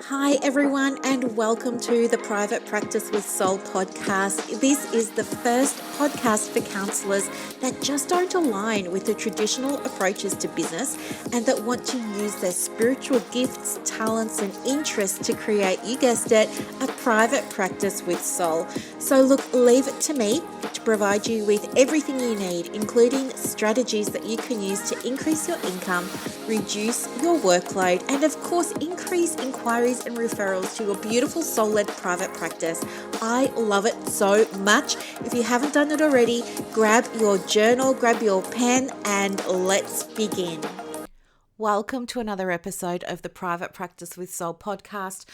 Hi, everyone, and welcome to the Private Practice with Soul podcast. This is the first podcast for counselors that just don't align with the traditional approaches to business and that want to use their spiritual gifts, talents, and interests to create, you guessed it, a private practice with soul. So, look, leave it to me to provide you with everything you need, including strategies that you can use to increase your income, reduce your workload, and of course, increase inquiries and referrals to your beautiful soul-led private practice. I love it so much. If you haven't done it already, grab your journal, grab your pen, and let's begin. Welcome to another episode of the Private Practice with Soul podcast.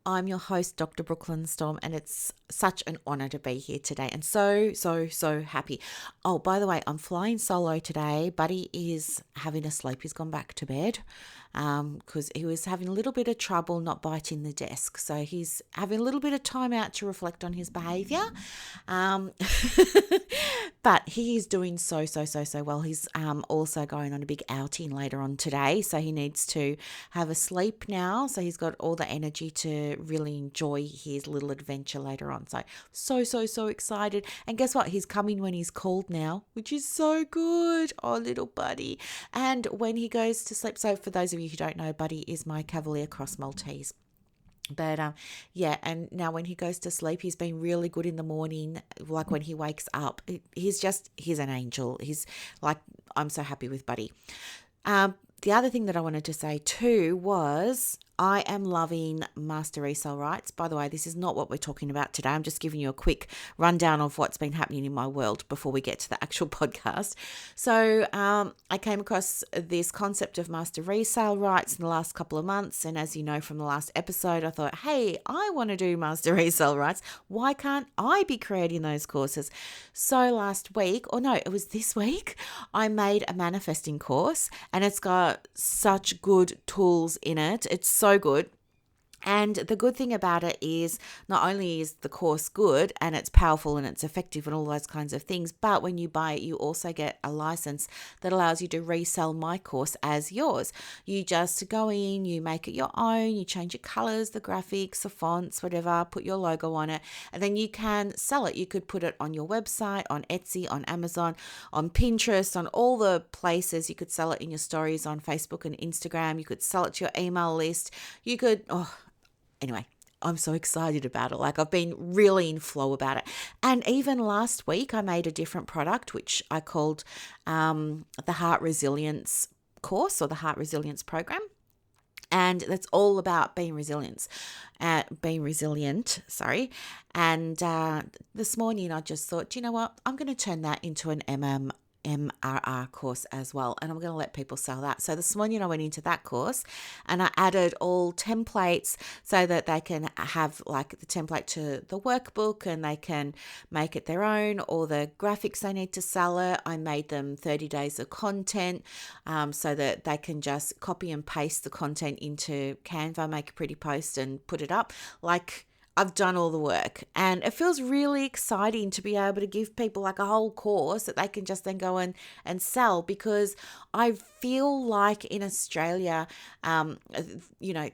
I'm your host, Dr. Brooklyn Storme, and it's such an honor to be here today and so happy. Oh, by the way, I'm flying solo today. Buddy is having a sleep. He's gone back to bed because he was having a little bit of trouble not biting the desk. So he's having a little bit of time out to reflect on his behavior. But he is doing so well. He's also going on a big outing later on today, so he needs to have a sleep now. So he's got all the energy to really enjoy his little adventure later on. So excited. And guess what? He's coming when he's called now, which is so good. Oh, little buddy. And when he goes to sleep, so for those of you who don't know, Buddy is my Cavalier Cross Maltese. But and now when he goes to sleep, he's been really good in the morning. Like when he wakes up, he's an angel. He's like, I'm so happy with Buddy. The other thing that I wanted to say too was I am loving master resale rights. By the way, this is not what we're talking about today. I'm just giving you a quick rundown of what's been happening in my world before we get to the actual podcast. So I came across this concept of master resale rights in the last couple of months. And as you know from the last episode, I thought, hey, I want to do master resale rights. Why can't I be creating those courses? So last week, or no, it was this week, I made a manifesting course and it's got such good tools in it. It's so good. And the good thing about it is not only is the course good and it's powerful and it's effective and all those kinds of things, but when you buy it, you also get a license that allows you to resell my course as yours. You just go in, you make it your own, you change your colors, the graphics, the fonts, whatever, put your logo on it, and then you can sell it. You could put it on your website, on Etsy, on Amazon, on Pinterest, on all the places. You could sell it in your stories on Facebook and Instagram. You could sell it to your email list. You could, anyway, I'm so excited about it. Like I've been really in flow about it. And even last week, I made a different product, which I called the Heart Resilience course or the Heart Resilience program. And that's all about being resilient. And this morning I just thought, you know what? I'm going to turn that into an MRR course as well, and I'm going to let people sell that. So this morning I went into that course and I added all templates so that they can have like the template to the workbook and they can make it their own, or the graphics they need to sell it. I made them 30 days of content so that they can just copy and paste the content into Canva, make a pretty post and put it up. Like I've done all the work, and it feels really exciting to be able to give people like a whole course that they can just then go and sell, because I feel like in Australia,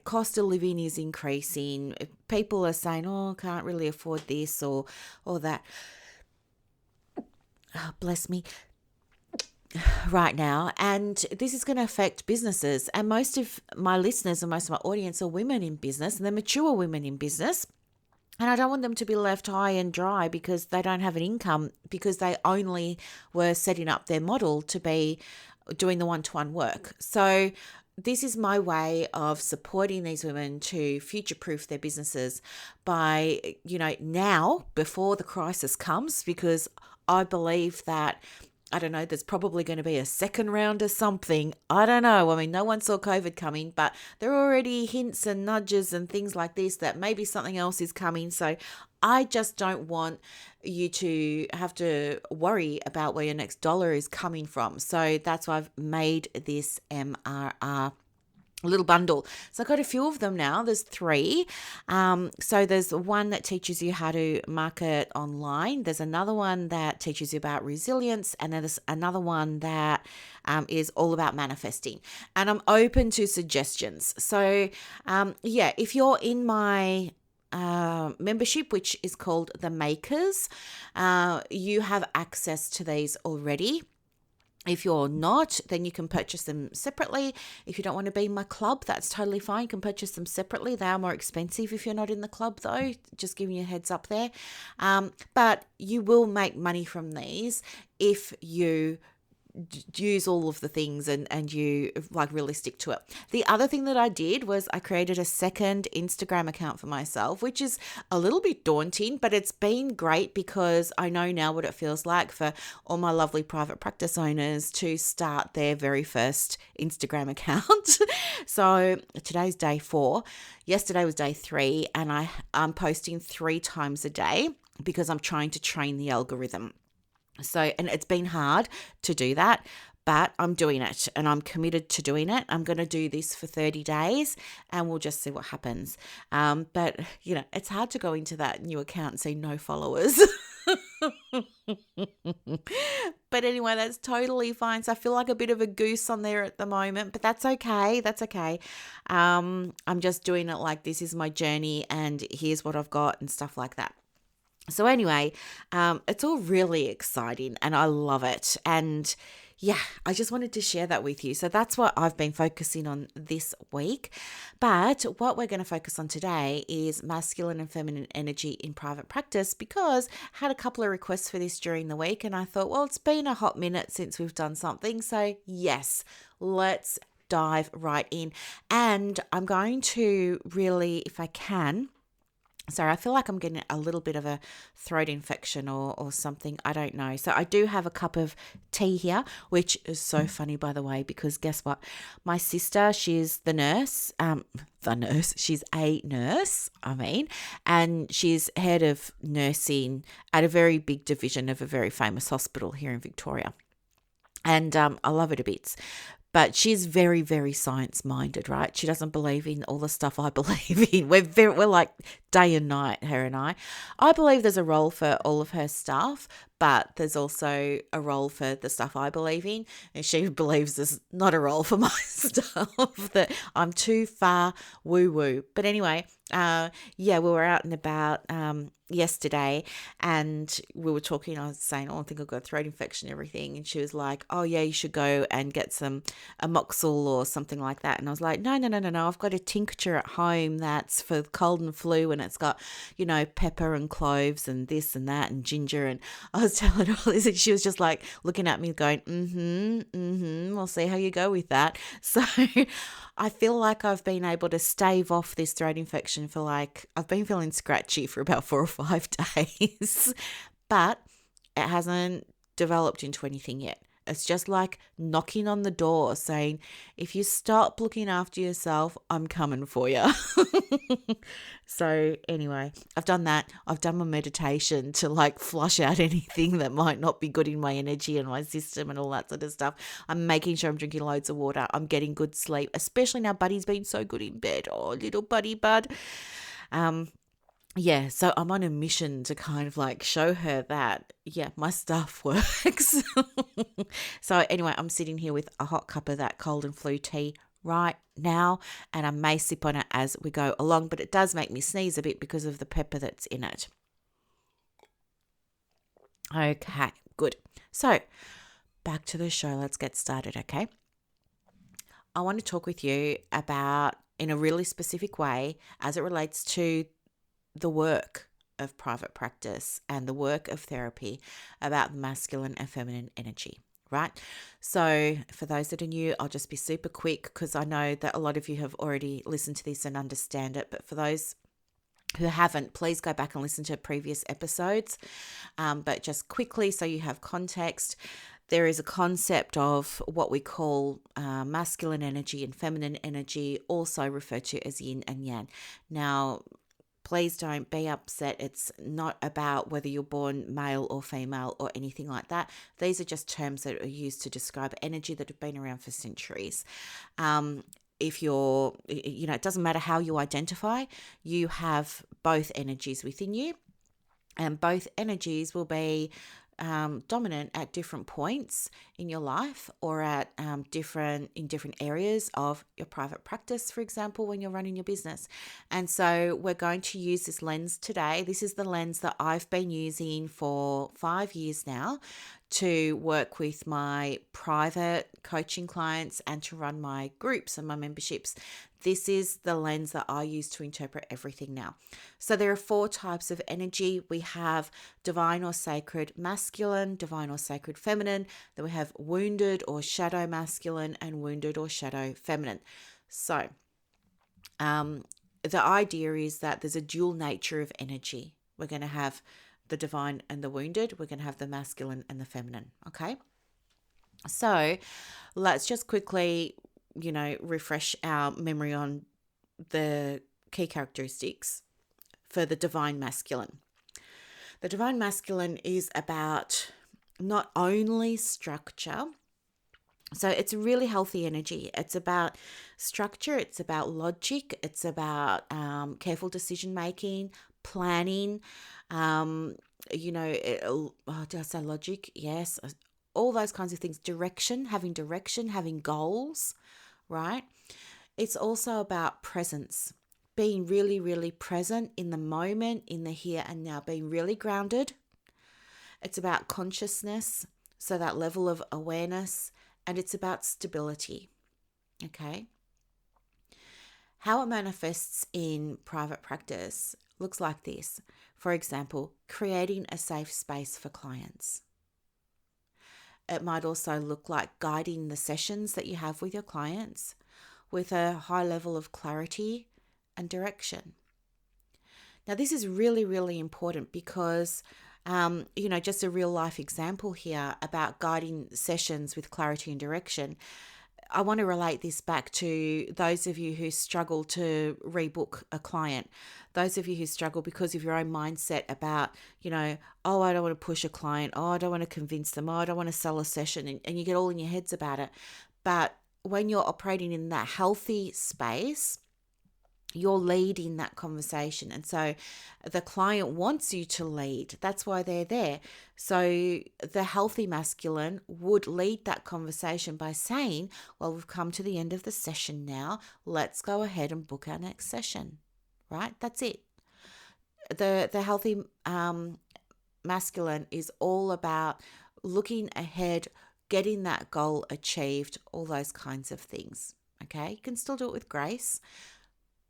cost of living is increasing. People are saying, oh, can't really afford this or that. Oh, bless me. Right now, and this is going to affect businesses, and most of my listeners and most of my audience are women in business, and they're mature women in business. And I don't want them to be left high and dry because they don't have an income, because they only were setting up their model to be doing the one-to-one work. So this is my way of supporting these women to future-proof their businesses by, now before the crisis comes, because I believe that, I don't know, there's probably going to be a second round or something. I don't know. I mean, no one saw COVID coming, but there are already hints and nudges and things like this that maybe something else is coming. So I just don't want you to have to worry about where your next dollar is coming from. So that's why I've made this MRR a little bundle. So I got a few of them now. There's three. So there's one that teaches you how to market online. There's another one that teaches you about resilience, and then there's another one that is all about manifesting. And I'm open to suggestions. So yeah, if you're in my membership, which is called the Makers, you have access to these already. If you're not, then you can purchase them separately. If you don't want to be in my club, that's totally fine. You can purchase them separately. They are more expensive if you're not in the club, though. Just giving you a heads up there. But you will make money from these if you use all of the things and you like really stick to it. The other thing that I did was I created a second Instagram account for myself, which is a little bit daunting, but it's been great because I know now what it feels like for all my lovely private practice owners to start their very first Instagram account. So today's day 4. Yesterday was day 3, and I'm posting 3 times a day because I'm trying to train the algorithm. So, and it's been hard to do that, but I'm doing it and I'm committed to doing it. I'm going to do this for 30 days and we'll just see what happens. But, it's hard to go into that new account and see no followers. But anyway, that's totally fine. So I feel like a bit of a goose on there at the moment, but that's okay. That's okay. I'm just doing it like this is my journey and here's what I've got and stuff like that. So anyway, it's all really exciting and I love it. And yeah, I just wanted to share that with you. So that's what I've been focusing on this week. But what we're going to focus on today is masculine and feminine energy in private practice, because I had a couple of requests for this during the week and I thought, well, it's been a hot minute since we've done something. So yes, let's dive right in. And I'm going to really, if I can, sorry, I feel like I'm getting a little bit of a throat infection or something. I don't know. So I do have a cup of tea here, which is so funny, by the way, because guess what? My sister, she's the nurse, she's a nurse, and she's head of nursing at a very big division of a very famous hospital here in Victoria. And I love her to bits. But she's very, very science-minded, right? She doesn't believe in all the stuff I believe in. We're like day and night, her and I. I believe there's a role for all of her stuff, but there's also a role for the stuff I believe in. And she believes there's not a role for my stuff, that I'm too far woo-woo. But anyway, we were out and about yesterday and we were talking. I was saying, I think I've got a throat infection and everything. And she was like, oh yeah, you should go and get some amoxil or something like that. And I was like, no. I've got a tincture at home that's for cold and flu, and it's got, pepper and cloves and this and that and ginger. And I was telling her all this and she was just like looking at me going, we'll see how you go with that. So I feel like I've been able to stave off this throat infection for I've been feeling scratchy for about 4 or 5 days, but it hasn't developed into anything yet. It's just like knocking on the door saying, if you stop looking after yourself, I'm coming for you. So anyway, I've done that. I've done my meditation to flush out anything that might not be good in my energy and my system and all that sort of stuff. I'm making sure I'm drinking loads of water. I'm getting good sleep, especially now Buddy's been so good in bed. Oh, little Buddy bud. Yeah, so I'm on a mission to kind of show her that, my stuff works. So anyway, I'm sitting here with a hot cup of that cold and flu tea right now, and I may sip on it as we go along, but it does make me sneeze a bit because of the pepper that's in it. Okay, good. So back to the show. Let's get started, okay? I want to talk with you about, in a really specific way, as it relates to the work of private practice and the work of therapy, about masculine and feminine energy, right? So for those that are new, I'll just be super quick because I know that a lot of you have already listened to this and understand it. But for those who haven't, please go back and listen to previous episodes. But just quickly, so you have context, there is a concept of what we call masculine energy and feminine energy, also referred to as yin and yang. Now, please don't be upset. It's not about whether you're born male or female or anything like that. These are just terms that are used to describe energy that have been around for centuries. if you're, it doesn't matter how you identify, you have both energies within you, and both energies will be dominant at different points in your life, or at different areas of your private practice, for example, when you're running your business. And so we're going to use this lens today. This is the lens that I've been using for 5 years now to work with my private coaching clients and to run my groups and my memberships. This is the lens that I use to interpret everything now. So there are 4 types of energy. We have divine or sacred masculine, divine or sacred feminine. Then we have wounded or shadow masculine and wounded or shadow feminine. So the idea is that there's a dual nature of energy. We're going to have the divine and the wounded. We're going to have the masculine and the feminine. Okay. So let's just quickly, refresh our memory on the key characteristics for the divine masculine. The divine masculine is about not only structure. So it's a really healthy energy. It's about structure. It's about logic. It's about careful decision making, planning. Did I say logic? Yes. All those kinds of things. Direction, having goals, right? It's also about presence, being really, really present in the moment, in the here and now, being really grounded. It's about consciousness, so that level of awareness, and it's about stability, okay? How it manifests in private practice looks like this. For example, creating a safe space for clients. It might also look like guiding the sessions that you have with your clients with a high level of clarity and direction. Now, this is really, really important because, just a real life example here about guiding sessions with clarity and direction. I want to relate this back to those of you who struggle to rebook a client, those of you who struggle because of your own mindset about, I don't want to push a client, I don't want to convince them, I don't want to sell a session, and you get all in your heads about it. But when you're operating in that healthy space, you're leading that conversation. And so the client wants you to lead. That's why they're there. So the healthy masculine would lead that conversation by saying, well, we've come to the end of the session now. Let's go ahead and book our next session, right? That's it. The healthy masculine is all about looking ahead, getting that goal achieved, all those kinds of things, okay? You can still do it with grace,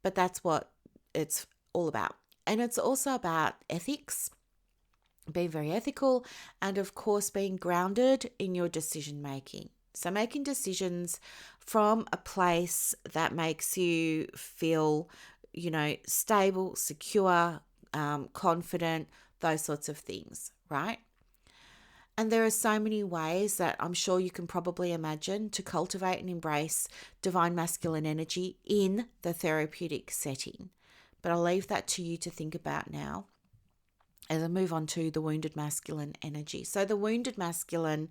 but that's what it's all about. And it's also about ethics, being very ethical, and of course being grounded in your decision making. So making decisions from a place that makes you feel, stable, secure, confident, those sorts of things, right? And there are so many ways that I'm sure you can probably imagine to cultivate and embrace divine masculine energy in the therapeutic setting. But I'll leave that to you to think about now as I move on to the wounded masculine energy. So the wounded masculine,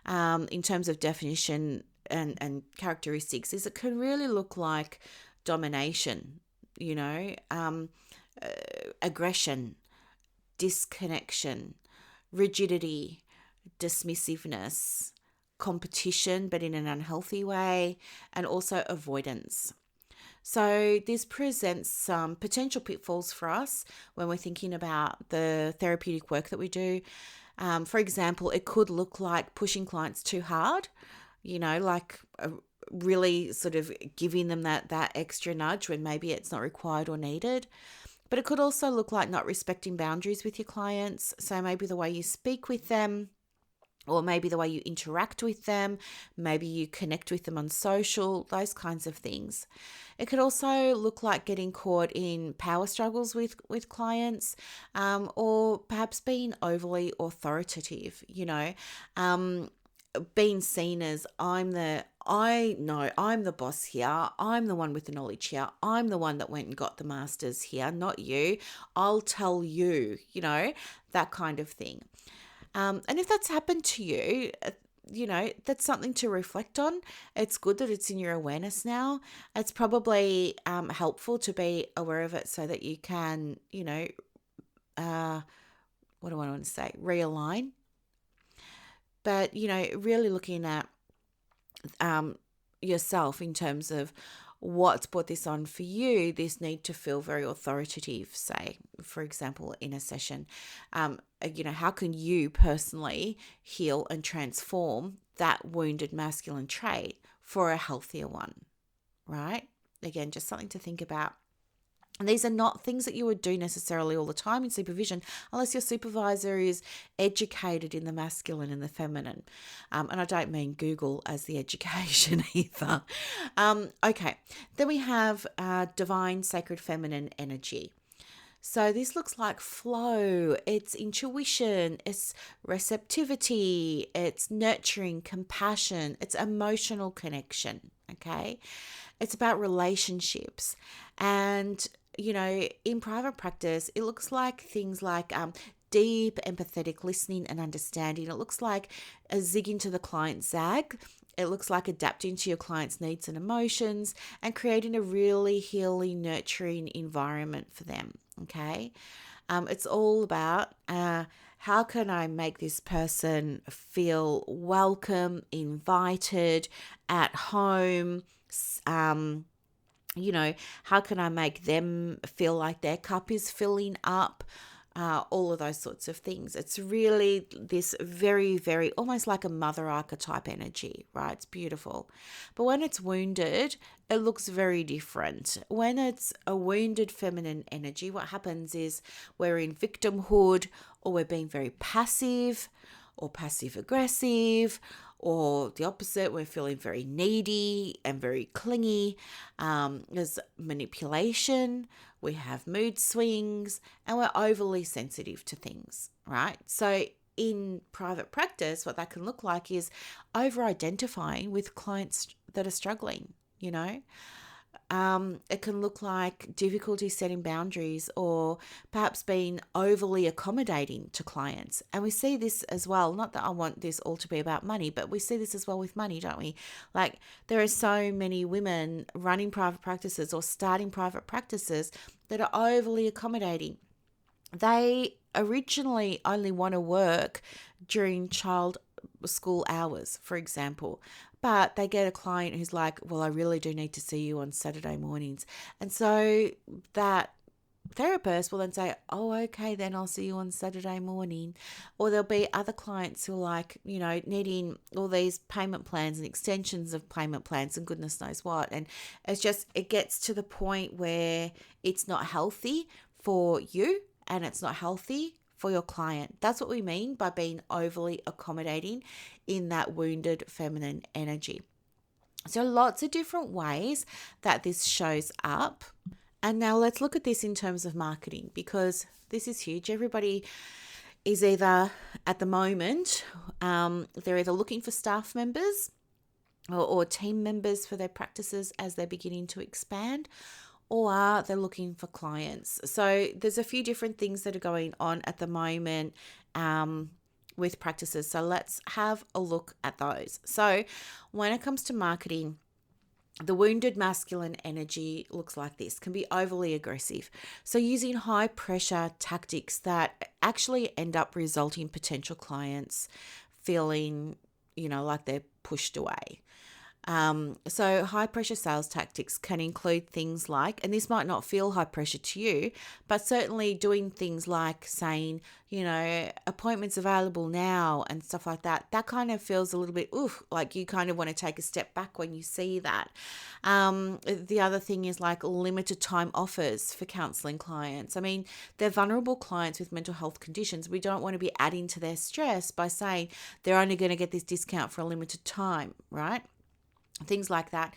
in terms of definition and characteristics, is it can really look like domination, aggression, disconnection, rigidity, dismissiveness, competition, but in an unhealthy way, and also avoidance. So this presents some potential pitfalls for us when we're thinking about the therapeutic work that we do. For example, it could look like pushing clients too hard, really sort of giving them that extra nudge when maybe it's not required or needed. But it could also look like not respecting boundaries with your clients. So maybe the way you speak with them, or maybe the way you interact with them, maybe you connect with them on social, those kinds of things. It could also look like getting caught in power struggles with clients, or perhaps being overly authoritative, being seen as I'm the boss here. I'm the one with the knowledge here. I'm the one that went and got the masters here, not you. I'll tell you, that kind of thing. And if that's happened to you, that's something to reflect on. It's good that it's in your awareness now. It's probably helpful to be aware of it so that you can, uh, what do I want to say, realign. But, really looking at yourself in terms of what's brought this on for you, this need to feel very authoritative, say, for example, in a session. How can you personally heal and transform that wounded masculine trait for a healthier one, right? Again, just something to think about. And these are not things that you would do necessarily all the time in supervision, unless your supervisor is educated in the masculine and the feminine. And I don't mean Google as the education either. Okay, then we have divine, sacred, feminine energy. So this looks like flow, it's intuition, it's receptivity, it's nurturing, compassion, it's emotional connection, okay? It's about relationships. And, in private practice, it looks like things like deep empathetic listening and understanding. It looks like a zig into the client zag. It looks like adapting to your client's needs and emotions and creating a really healing, nurturing environment for them. Okay. It's all about how can I make this person feel welcome, invited, at home, how can I make them feel like their cup is filling up? All of those sorts of things. It's really this very, very, almost like a mother archetype energy, right? It's beautiful. But when it's wounded, it looks very different. When it's a wounded feminine energy, what happens is we're in victimhood, or we're being very passive or passive aggressive, or the opposite, we're feeling very needy and very clingy. There's manipulation, we have mood swings, and we're overly sensitive to things, right? So in private practice, what that can look like is over-identifying with clients that are struggling, It can look like difficulty setting boundaries, or perhaps being overly accommodating to clients. And we see this as well, not that I want this all to be about money, but we see this as well with money, don't we? Like, there are so many women running private practices or starting private practices that are overly accommodating. They originally only want to work during child school hours, for example, but they get a client who's like, well, I really do need to see you on Saturday mornings. And so that therapist will then say, oh, okay, then I'll see you on Saturday morning. Or there'll be other clients who are like, needing all these payment plans and extensions of payment plans and goodness knows what. And it gets to the point where it's not healthy for you and it's not healthy for your client. That's what we mean by being overly accommodating in that wounded feminine energy. So lots of different ways that this shows up. And now let's look at this in terms of marketing, because this is huge. Everybody is either, at the moment, they're either looking for staff members or team members for their practices as they're beginning to expand, or they're looking for clients. So there's a few different things that are going on at the moment with practices. So let's have a look at those. So when it comes to marketing, the wounded masculine energy looks like this, can be overly aggressive. So using high pressure tactics that actually end up resulting potential clients feeling, like they're pushed away. So high pressure sales tactics can include things like, and this might not feel high pressure to you, but certainly doing things like saying, appointments available now and stuff like that. That kind of feels a little bit, like you kind of want to take a step back when you see that. The other thing is like limited time offers for counseling clients. I mean, they're vulnerable clients with mental health conditions. We don't want to be adding to their stress by saying they're only going to get this discount for a limited time, right? Things like that.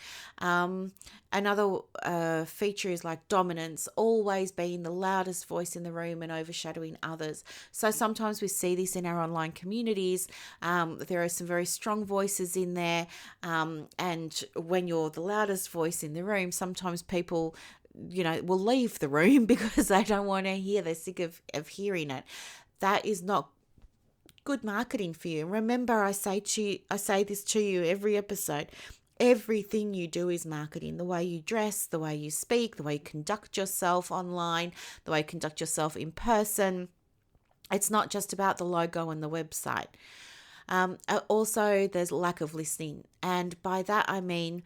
Another feature is like dominance, always being the loudest voice in the room and overshadowing others. So sometimes we see this in our online communities. There are some very strong voices in there. And when you're the loudest voice in the room, sometimes people will leave the room because they don't want to hear, they're sick of hearing it. That is not good marketing for you. Remember, I say this to you every episode. Everything you do is marketing. The way you dress, the way you speak, the way you conduct yourself online, the way you conduct yourself in person. It's not just about the logo and the website. Also, there's lack of listening. And by that, I mean,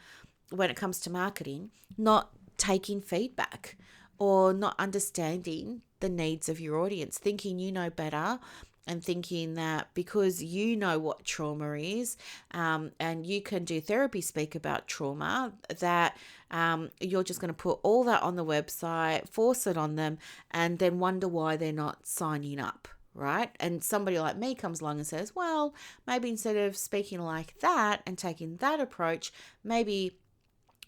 when it comes to marketing, not taking feedback or not understanding the needs of your audience, thinking you know better and thinking that because you know what trauma is, and you can do therapy speak about trauma, that you're just going to put all that on the website, force it on them, and then wonder why they're not signing up. Right? And somebody like me comes along and says, well, maybe instead of speaking like that and taking that approach, maybe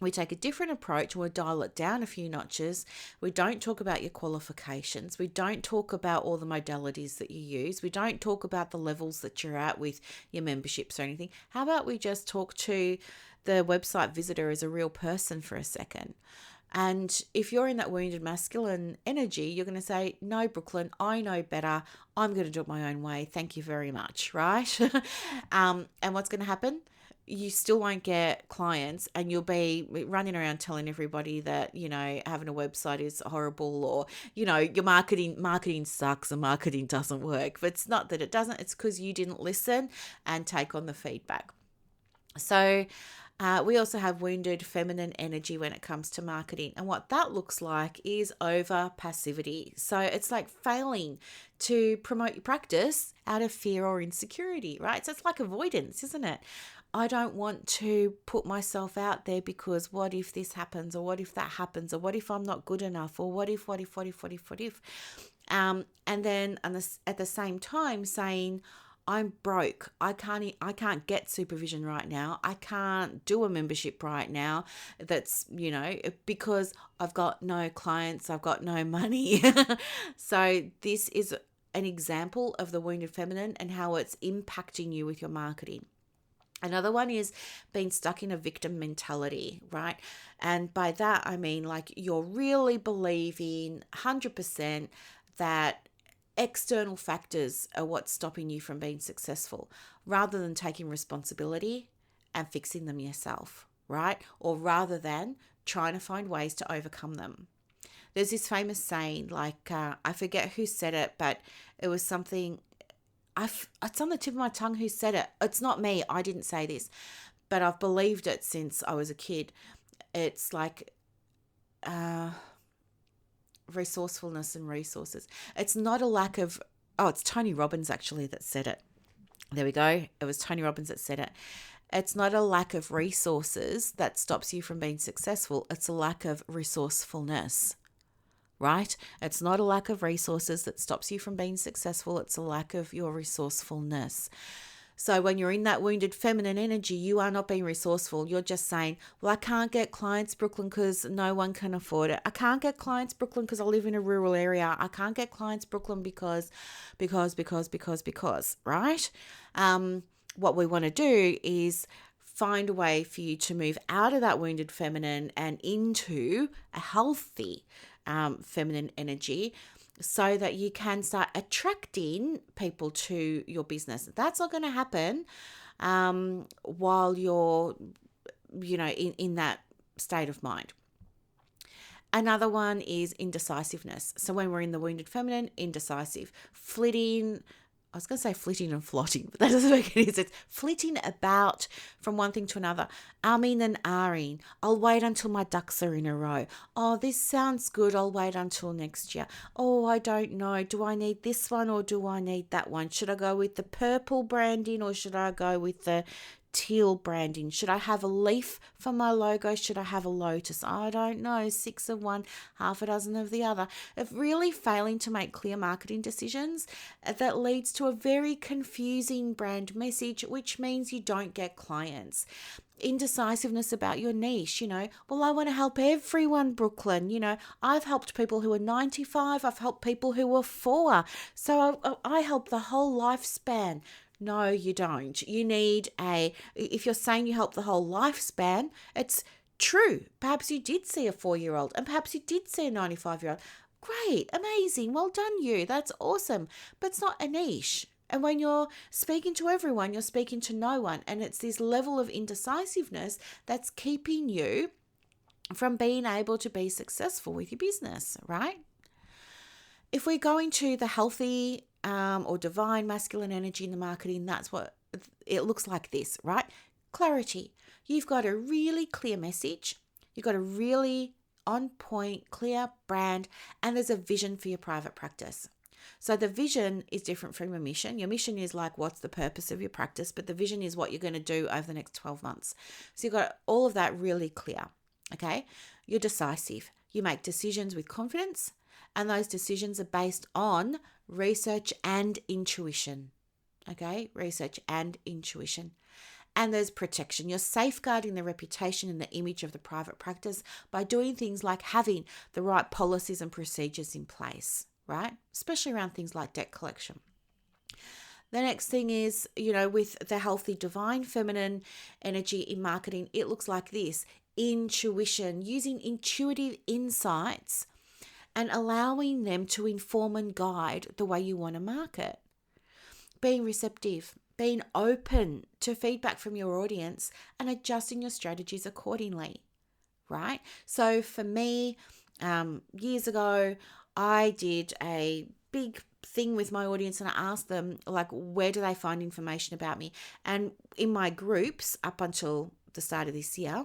we take a different approach. We'll dial it down a few notches. We don't talk about your qualifications. We don't talk about all the modalities that you use. We don't talk about the levels that you're at with your memberships or anything. How about we just talk to the website visitor as a real person for a second? And if you're in that wounded masculine energy, you're going to say, no, Brooklyn, I know better. I'm going to do it my own way. Thank you very much, right? And what's going to happen? You still won't get clients, and you'll be running around telling everybody that, having a website is horrible, or, your marketing sucks and marketing doesn't work. But it's not that it doesn't. It's because you didn't listen and take on the feedback. So we also have wounded feminine energy when it comes to marketing. And what that looks like is over passivity. So it's like failing to promote your practice out of fear or insecurity, right? So it's like avoidance, isn't it? I don't want to put myself out there because what if this happens, or what if that happens, or what if I'm not good enough, or what if. And then at the same time saying, I'm broke. I can't get supervision right now. I can't do a membership right now. That's, because I've got no clients, I've got no money. So this is an example of the wounded feminine and how it's impacting you with your marketing. Another one is being stuck in a victim mentality, right? And by that, I mean, like, you're really believing 100% that external factors are what's stopping you from being successful, rather than taking responsibility and fixing them yourself, right? Or rather than trying to find ways to overcome them. There's this famous saying, like, I forget who said it, but it was something, it's on the tip of my tongue who said it. It's not me. I didn't say this, but I've believed it since I was a kid. It's like resourcefulness and resources. It's not a lack of, it's Tony Robbins actually that said it. There we go. It was Tony Robbins that said it. It's not a lack of resources that stops you from being successful. It's a lack of resourcefulness. Right? It's not a lack of resources that stops you from being successful. It's a lack of your resourcefulness. So when you're in that wounded feminine energy, you are not being resourceful. You're just saying, well, I can't get clients, Brooklyn, because no one can afford it. I can't get clients, Brooklyn, because I live in a rural area. I can't get clients, Brooklyn, because, right? What we want to do is find a way for you to move out of that wounded feminine and into a healthy feminine energy, so that you can start attracting people to your business. That's not going to happen while you're, in that state of mind. Another one is indecisiveness. So when we're in the wounded feminine, indecisive, flitting. I was going to say flitting and flotting, but that doesn't make any sense. Flitting about from one thing to another. Umming and ahhing. I'll wait until my ducks are in a row. Oh, this sounds good. I'll wait until next year. Oh, I don't know. Do I need this one or do I need that one? Should I go with the purple branding or should I go with the teal branding? Should I have a leaf for my logo? Should I have a lotus? I don't know. 6 of one, half a dozen of the other. Of really failing to make clear marketing decisions, that leads to a very confusing brand message, which means you don't get clients. Indecisiveness about your niche, well, I want to help everyone, Brooklyn. I've helped people who are 95. I've helped people who are 4. So I help the whole lifespan. No, you don't. You need if you're saying you help the whole lifespan, it's true. Perhaps you did see a 4-year-old and perhaps you did see a 95-year-old. Great, amazing, well done you. That's awesome. But it's not a niche. And when you're speaking to everyone, you're speaking to no one. And it's this level of indecisiveness that's keeping you from being able to be successful with your business, right? If we go into the healthy or divine masculine energy in the marketing, that's what it looks like this, right? Clarity. You've got a really clear message. You've got a really on point, clear brand, and there's a vision for your private practice. So the vision is different from your mission. Your mission is like, what's the purpose of your practice? But the vision is what you're going to do over the next 12 months. So you've got all of that really clear. Okay. You're decisive. You make decisions with confidence, and those decisions are based on research and intuition. Okay. Research and intuition. And there's protection. You're safeguarding the reputation and the image of the private practice by doing things like having the right policies and procedures in place, right? Especially around things like debt collection. The next thing is, with the healthy divine feminine energy in marketing, it looks like this: intuition, using intuitive insights and allowing them to inform and guide the way you want to market. Being receptive, being open to feedback from your audience and adjusting your strategies accordingly, right? So for me, years ago, I did a big thing with my audience and I asked them, like, where do they find information about me? And in my groups up until the start of this year,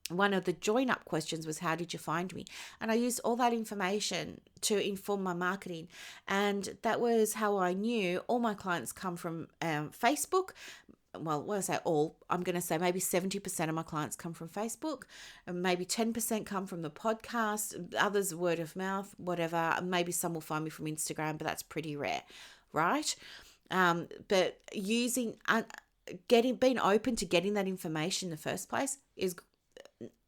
one of the join up questions was, how did you find me? And I used all that information to inform my marketing. And that was how I knew all my clients come from Facebook. Well, when I say all, I'm going to say maybe 70% of my clients come from Facebook, and maybe 10% come from the podcast, others word of mouth, whatever. Maybe some will find me from Instagram, but that's pretty rare, right? But being open to getting that information in the first place is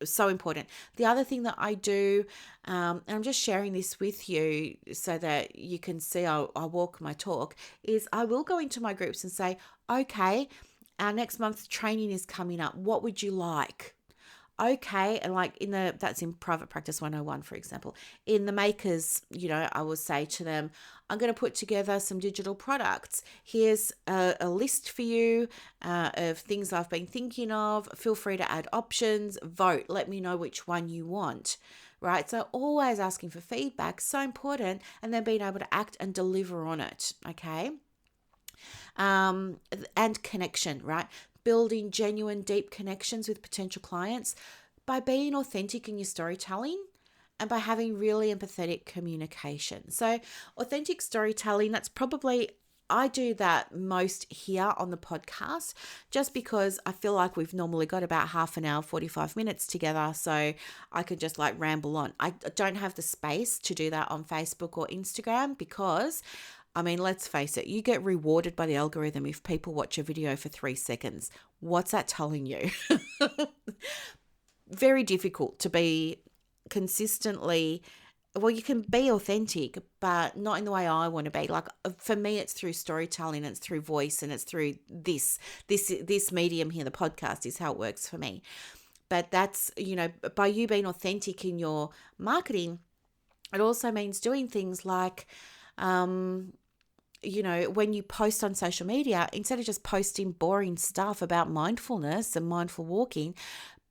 so important. The other thing that I do, and I'm just sharing this with you so that you can see I walk my talk, is I will go into my groups and say, okay, our next month's training is coming up. What would you like? Okay. And like that's in Private Practice 101, for example. In the makers, I will say to them, I'm going to put together some digital products. Here's a list for you of things I've been thinking of. Feel free to add options, vote, let me know which one you want, right? So always asking for feedback, so important, and then being able to act and deliver on it, okay? And connection, right? Building genuine, deep connections with potential clients by being authentic in your storytelling and by having really empathetic communication. So authentic storytelling, that's probably, I do that most here on the podcast, just because I feel like we've normally got about half an hour, 45 minutes together. So I could just like ramble on. I don't have the space to do that on Facebook or Instagram because, I mean, let's face it, you get rewarded by the algorithm if people watch a video for 3 seconds. What's that telling you? Very difficult to be consistently, well, you can be authentic, but not in the way I want to be. Like for me, it's through storytelling, it's through voice, and it's through this medium here, the podcast is how it works for me. But that's, by you being authentic in your marketing, it also means doing things like, when you post on social media, instead of just posting boring stuff about mindfulness and mindful walking,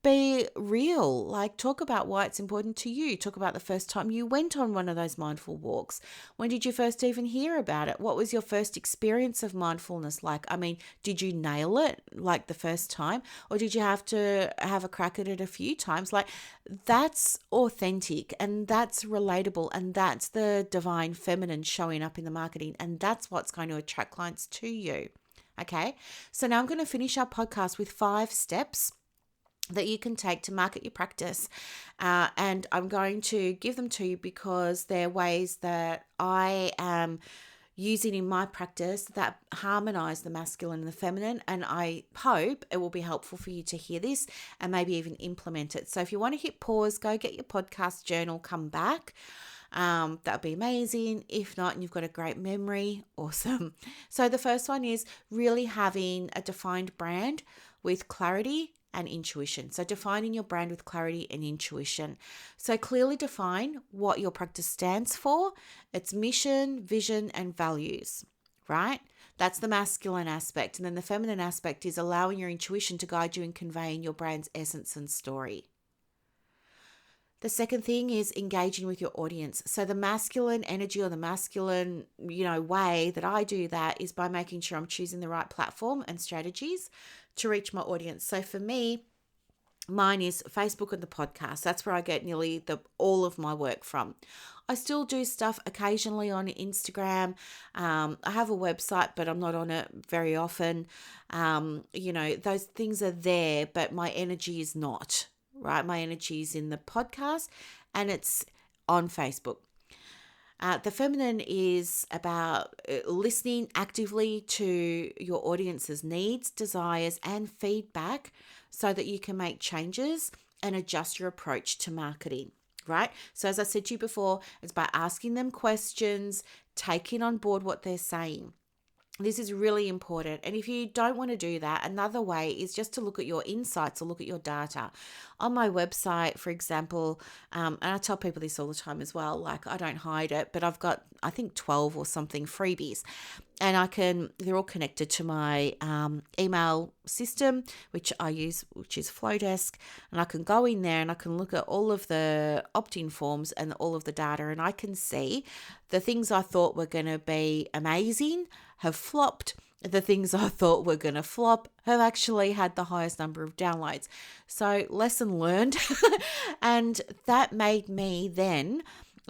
be real. Like talk about why it's important to you. Talk about the first time you went on one of those mindful walks. When did you first even hear about it? What was your first experience of mindfulness like? I mean, did you nail it like the first time, or did you have to have a crack at it a few times? Like that's authentic and that's relatable, and that's the divine feminine showing up in the marketing, and that's what's going to attract clients to you. Okay. So now I'm going to finish our podcast with 5 steps that you can take to market your practice. And I'm going to give them to you because they're ways that I am using in my practice that harmonize the masculine and the feminine. And I hope it will be helpful for you to hear this and maybe even implement it. So if you want to hit pause, go get your podcast journal, come back. That'd be amazing. If not, and you've got a great memory, awesome. So the first one is really having a defined brand with clarity and intuition. So defining your brand with clarity and intuition. So clearly define what your practice stands for, its mission, vision, and values, right? That's the masculine aspect. And then the feminine aspect is allowing your intuition to guide you in conveying your brand's essence and story. The second thing is engaging with your audience. So the masculine energy or the masculine, way that I do that is by making sure I'm choosing the right platform and strategies to reach my audience. So for me, mine is Facebook and the podcast. That's where I get nearly all of my work from. I still do stuff occasionally on Instagram. I have a website, but I'm not on it very often. Those things are there, but my energy is not, right? My energy is in the podcast and it's on Facebook. The feminine is about listening actively to your audience's needs, desires, and feedback so that you can make changes and adjust your approach to marketing, right? So as I said to you before, it's by asking them questions, taking on board what they're saying. This is really important. And if you don't want to do that, another way is just to look at your insights or look at your data. On my website, for example, and I tell people this all the time as well, like I don't hide it, but I've got, I think 12 or something freebies. And they're all connected to my email system, which I use, which is Flowdesk. And I can go in there and I can look at all of the opt-in forms and all of the data. And I can see the things I thought were going to be amazing have flopped. The things I thought were going to flop have actually had the highest number of downloads. So lesson learned. And that made me then,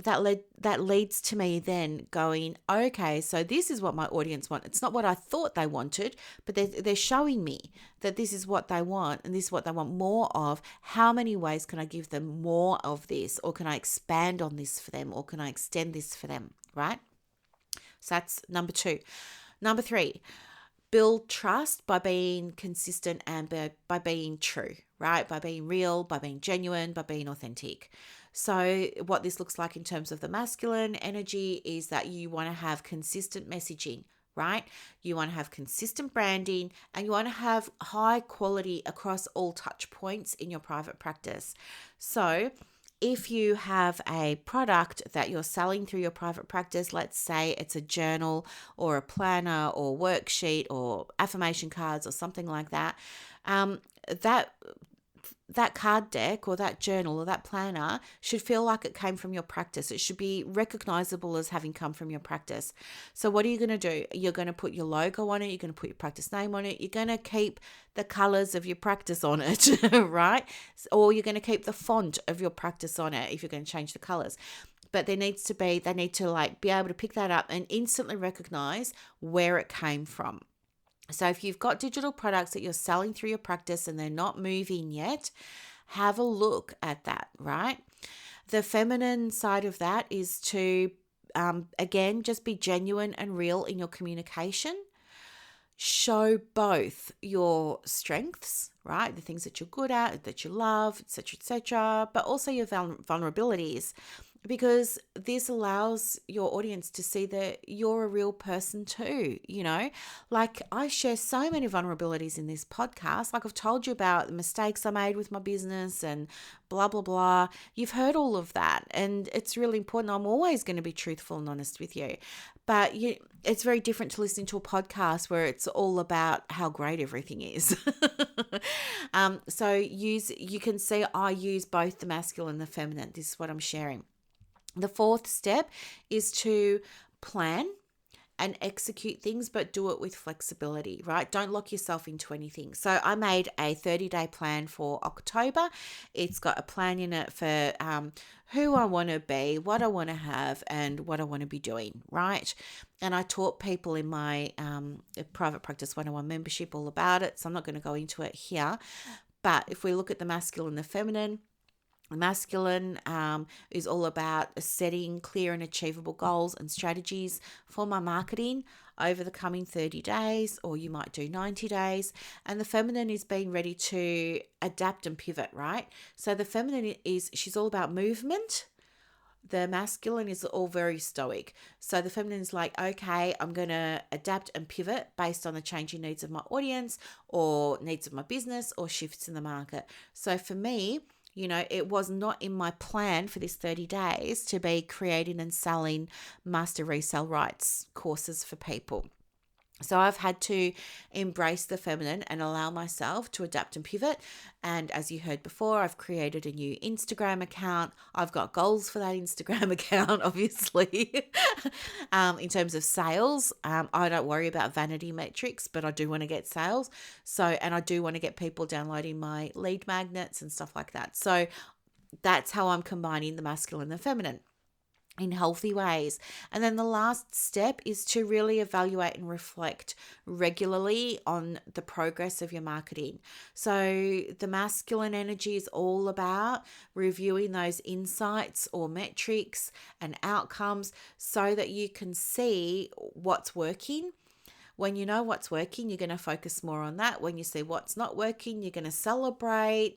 that leads to me then going, okay, so this is what my audience want. It's not what I thought they wanted, but they're showing me that this is what they want and this is what they want more of. How many ways can I give them more of this, or can I expand on this for them, or can I extend this for them, right? So that's number 2. Number 3, build trust by being consistent and by being true, right? By being real, by being genuine, by being authentic. So what this looks like in terms of the masculine energy is that you want to have consistent messaging, right? You want to have consistent branding, and you want to have high quality across all touch points in your private practice. So if you have a product that you're selling through your private practice, let's say it's a journal or a planner or worksheet or affirmation cards or something like that, that card deck or that journal or that planner should feel like it came from your practice. It should be recognizable as having come from your practice. So what are you going to do? You're going to put your logo on it. You're going to put your practice name on it. You're going to keep the colors of your practice on it, right? Or you're going to keep the font of your practice on it if you're going to change the colors. But they need to be able to pick that up and instantly recognize where it came from. So if you've got digital products that you're selling through your practice and they're not moving yet, have a look at that, right? The feminine side of that is to, again, just be genuine and real in your communication. Show both your strengths, right? The things that you're good at, that you love, etc., but also your vulnerabilities, because this allows your audience to see that you're a real person too, Like I share so many vulnerabilities in this podcast. Like I've told you about the mistakes I made with my business and blah, blah, blah. You've heard all of that. And it's really important. I'm always going to be truthful and honest with you. But it's very different to listening to a podcast where it's all about how great everything is. So you can see I use both the masculine and the feminine. This is what I'm sharing. The 4th step is to plan and execute things, but do it with flexibility, right? Don't lock yourself into anything. So I made a 30-day plan for October. It's got a plan in it for who I want to be, what I want to have, and what I want to be doing, right? And I taught people in my private practice 101 membership all about it, so I'm not going to go into it here. But if we look at the masculine and the feminine, masculine is all about setting clear and achievable goals and strategies for my marketing over the coming 30 days, or you might do 90 days. And the feminine is being ready to adapt and pivot, right? So the feminine she's all about movement. The masculine is all very stoic. So the feminine is like, okay, I'm going to adapt and pivot based on the changing needs of my audience or needs of my business or shifts in the market. So for me, it was not in my plan for this 30 days to be creating and selling master resale rights courses for people. So I've had to embrace the feminine and allow myself to adapt and pivot. And as you heard before, I've created a new Instagram account. I've got goals for that Instagram account, obviously. In terms of sales, I don't worry about vanity metrics, but I do want to get sales. And I do want to get people downloading my lead magnets and stuff like that. So that's how I'm combining the masculine and the feminine in healthy ways. And then the last step is to really evaluate and reflect regularly on the progress of your marketing. So the masculine energy is all about reviewing those insights or metrics and outcomes so that you can see what's working. When you know what's working, you're going to focus more on that. When you see what's not working, you're going to celebrate,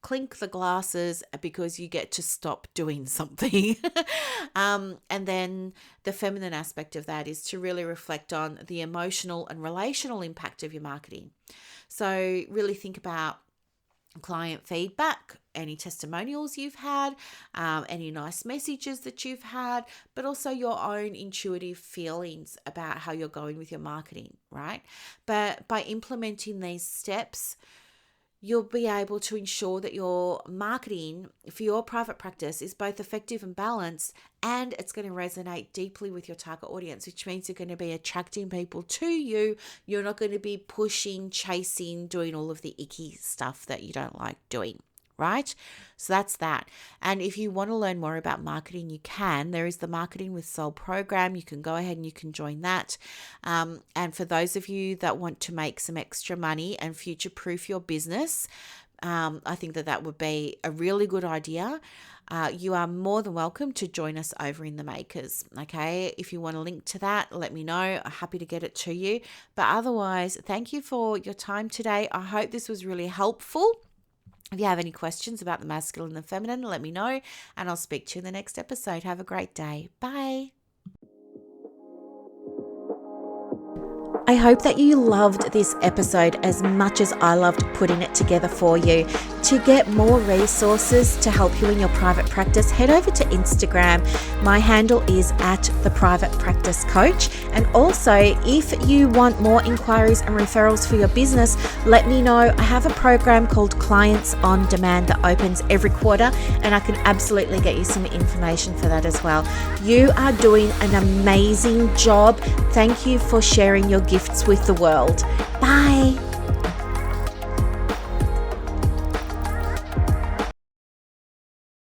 clink the glasses because you get to stop doing something. And then the feminine aspect of that is to really reflect on the emotional and relational impact of your marketing. So really think about client feedback, any testimonials you've had, any nice messages that you've had, but also your own intuitive feelings about how you're going with your marketing, right? But by implementing these steps, you'll be able to ensure that your marketing for your private practice is both effective and balanced, and it's going to resonate deeply with your target audience, which means you're going to be attracting people to you. You're not going to be pushing, chasing, doing all of the icky stuff that you don't like doing, right? So that's that. And if you want to learn more about marketing, you can. There is the Marketing with Soul program. You can go ahead and you can join that. And for those of you that want to make some extra money and future-proof your business, I think that would be a really good idea. You are more than welcome to join us over in the Makers, okay? If you want a link to that, let me know. I'm happy to get it to you. But otherwise, thank you for your time today. I hope this was really helpful. If you have any questions about the masculine and the feminine, let me know, and I'll speak to you in the next episode. Have a great day. Bye. I hope that you loved this episode as much as I loved putting it together for you. To get more resources to help you in your private practice, head over to Instagram. My handle is @theprivatepracticecoach. And also, if you want more inquiries and referrals for your business, let me know. I have a program called Clients on Demand that opens every quarter, and I can absolutely get you some information for that as well. You are doing an amazing job. Thank you for sharing your gifts with the world. Bye.